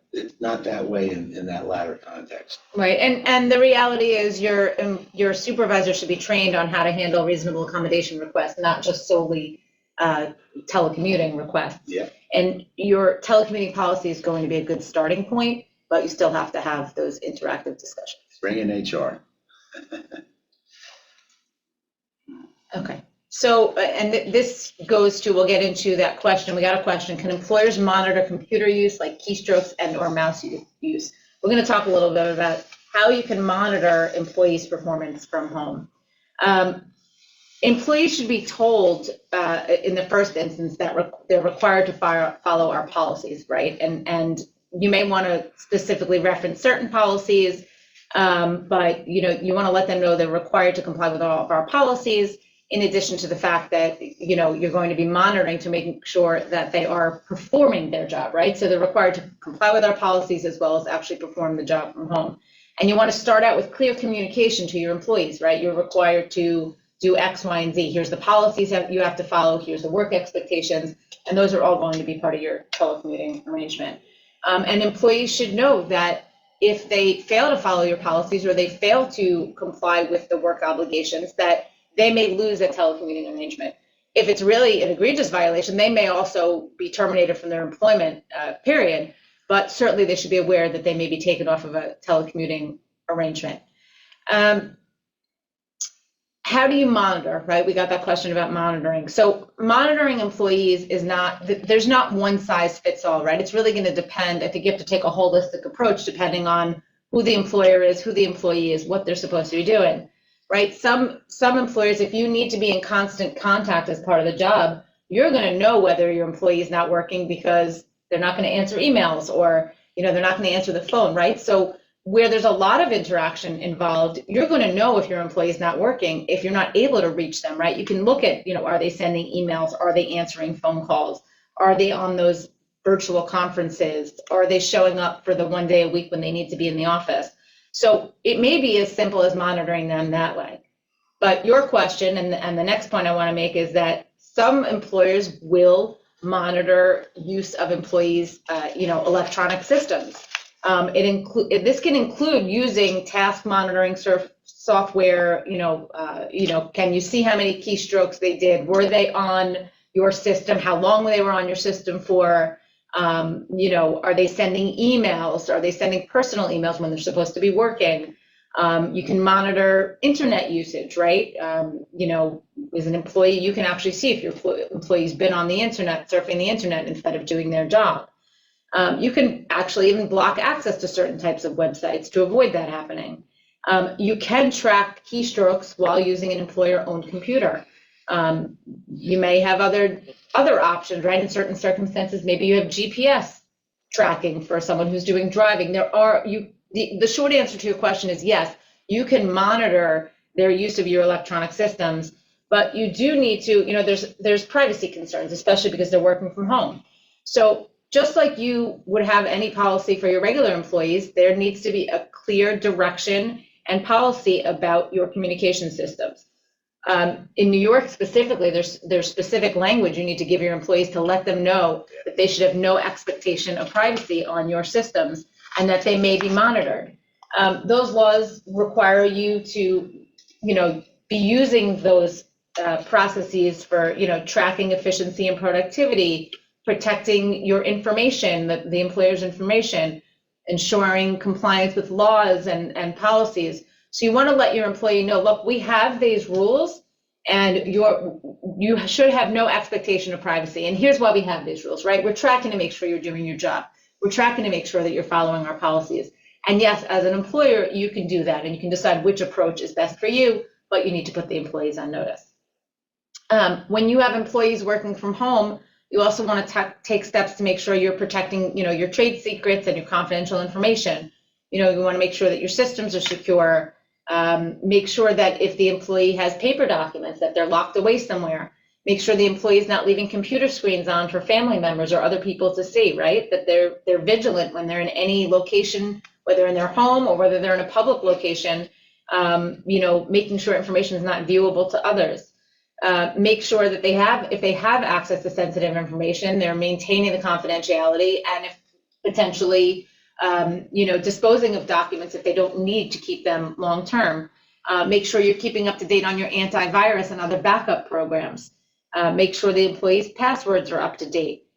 Speaker 1: that way in that latter context.
Speaker 2: Right, and the reality is your supervisor should be trained on how to handle reasonable accommodation requests, not just solely telecommuting requests.
Speaker 1: Yeah.
Speaker 2: And your telecommuting policy is going to be a good starting point, but you still have to have those interactive discussions.
Speaker 1: Bring in HR.
Speaker 2: Okay. So, and this goes to, we'll get into that question. We got a question. Can employers monitor computer use like keystrokes and or mouse use? We're going to talk a little bit about how you can monitor employees' performance from home. Employees should be told in the first instance that they're required to follow our policies, right? And you may want to specifically reference certain policies, but you want to let them know they're required to comply with all of our policies, in addition to the fact that, you're going to be monitoring to make sure that they are performing their job, right? So they're required to comply with our policies as well as actually perform the job from home. And you want to start out with clear communication to your employees, right? You're required to do X, Y, and Z. Here's the policies that you have to follow. Here's the work expectations. And those are all going to be part of your telecommuting arrangement. And employees should know that if they fail to follow your policies or they fail to comply with the work obligations, that they may lose a telecommuting arrangement. If it's really an egregious violation, they may also be terminated from their employment period, but certainly they should be aware that they may be taken off of a telecommuting arrangement. How do you monitor, right? We got that question about monitoring. So monitoring employees there's not one size fits all, right? It's really going to depend. I think you have to take a holistic approach depending on who the employer is, who the employee is, what they're supposed to be doing. Right? Some employers, if you need to be in constant contact as part of the job, you're going to know whether your employee is not working because they're not going to answer emails or, they're not going to answer the phone, right? So where there's a lot of interaction involved, you're going to know if your employee is not working if you're not able to reach them, right? You can look at, are they sending emails? Are they answering phone calls? Are they on those virtual conferences? Are they showing up for the one day a week when they need to be in the office? So it may be as simple as monitoring them that way. But your question and the next point I want to make is that some employers will monitor use of employees, electronic systems. This can include using task monitoring software. Can you see how many keystrokes they did? Were they on your system? How long they were on your system for? Are they sending emails? Are they sending personal emails when they're supposed to be working? You can monitor internet usage, right? As an employee, you can actually see if your employee's been on the internet, surfing the internet instead of doing their job. You can actually even block access to certain types of websites to avoid that happening. You can track keystrokes while using an employer-owned computer. You may have other options, right? In certain circumstances, maybe you have GPS tracking for someone who's doing driving. The short answer to your question is yes, you can monitor their use of your electronic systems, but you do need to, there's privacy concerns, especially because they're working from home. So just like you would have any policy for your regular employees, there needs to be a clear direction and policy about your communication systems. In New York specifically, there's specific language you need to give your employees to let them know that they should have no expectation of privacy on your systems and that they may be monitored. Those laws require you to, be using those processes for, tracking efficiency and productivity, protecting your information, the employer's information, ensuring compliance with laws and policies. So you want to let your employee know, look, we have these rules and you should have no expectation of privacy. And here's why we have these rules, right? We're tracking to make sure you're doing your job. We're tracking to make sure that you're following our policies. And yes, as an employer, you can do that and you can decide which approach is best for you, but you need to put the employees on notice. When you have employees working from home, you also want to take steps to make sure you're protecting, your trade secrets and your confidential information. You want to make sure that your systems are secure. Make sure that if the employee has paper documents, that they're locked away somewhere. Make sure the employee is not leaving computer screens on for family members or other people to see, right? That they're vigilant when they're in any location, whether in their home or whether they're in a public location, making sure information is not viewable to others. Make sure that if they have access to sensitive information, they're maintaining the confidentiality, and if potentially, disposing of documents if they don't need to keep them long term. Make sure you're keeping up to date on your antivirus and other backup programs. Make sure the employees' passwords are up to date.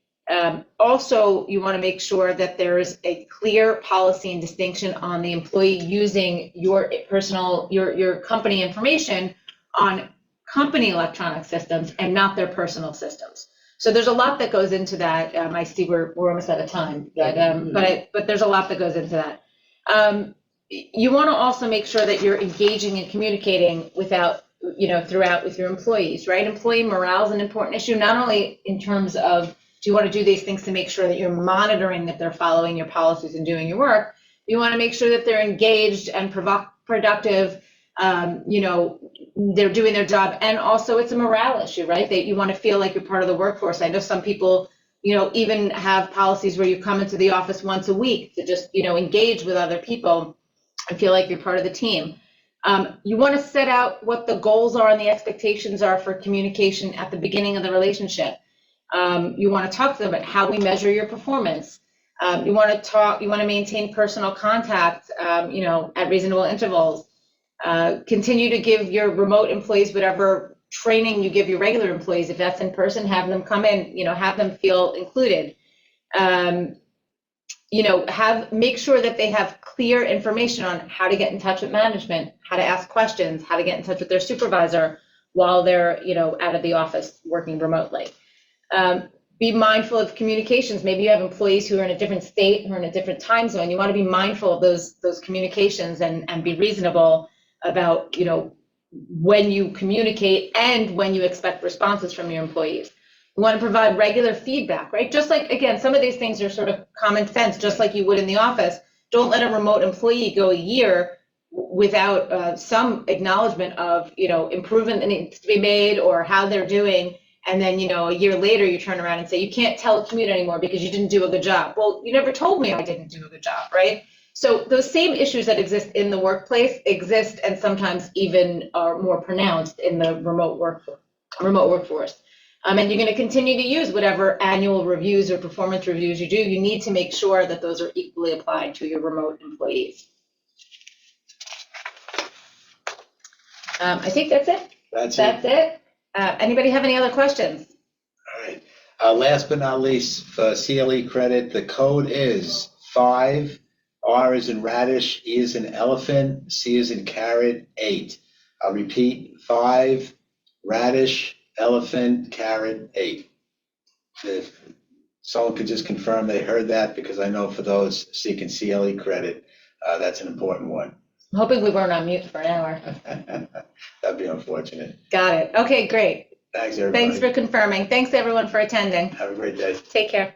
Speaker 2: Also, you want to make sure that there is a clear policy and distinction on the employee using your personal, your company information on company electronic systems and not their personal systems. So there's a lot that goes into that. I see we're almost out of time, but there's a lot that goes into that. You want to also make sure that you're engaging and communicating throughout with your employees, right? Employee morale is an important issue, not only in terms of do you want to do these things to make sure that you're monitoring that they're following your policies and doing your work. You want to make sure that they're engaged and productive. They're doing their job, and also it's a morale issue, right? That you want to feel like you're part of the workforce. I know some people, even have policies where you come into the office once a week to just, engage with other people and feel like you're part of the team. You want to set out what the goals are and the expectations are for communication at the beginning of the relationship. You want to talk to them about how we measure your performance. You want to maintain personal contact, at reasonable intervals. Continue to give your remote employees whatever training you give your regular employees. If that's in person, have them come in, have them feel included. Make sure that they have clear information on how to get in touch with management, how to ask questions, how to get in touch with their supervisor while they're, out of the office working remotely. Be mindful of communications. Maybe you have employees who are in a different state, who are in a different time zone. You want to be mindful of those communications and be reasonable about, when you communicate and when you expect responses from your employees. You want to provide regular feedback, right? Just like, again, some of these things are sort of common sense, just like you would in the office. Don't let a remote employee go a year without some acknowledgement of, improvement that needs to be made or how they're doing. And then, a year later, you turn around and say, you can't telecommute anymore because you didn't do a good job. Well, you never told me I didn't do a good job, right? So those same issues that exist in the workplace exist and sometimes even are more pronounced in the remote workforce. And you're going to continue to use whatever annual reviews or performance reviews you do. You need to make sure that those are equally applied to your remote employees. I think that's it. That's it. Anybody have any other questions?
Speaker 1: All right. Last but not least, for CLE credit, the code is 5, R is in radish, E is in elephant, C is in carrot, 8. I'll repeat, 5, radish, elephant, carrot, 8. someone could just confirm they heard that, because I know for those seeking CLE credit, that's an important one.
Speaker 2: I'm hoping we weren't on mute for an hour.
Speaker 1: That'd be unfortunate.
Speaker 2: Got it. Okay, great.
Speaker 1: Thanks, everybody.
Speaker 2: Thanks for confirming. Thanks, everyone, for attending.
Speaker 1: Have a great day.
Speaker 2: Take care.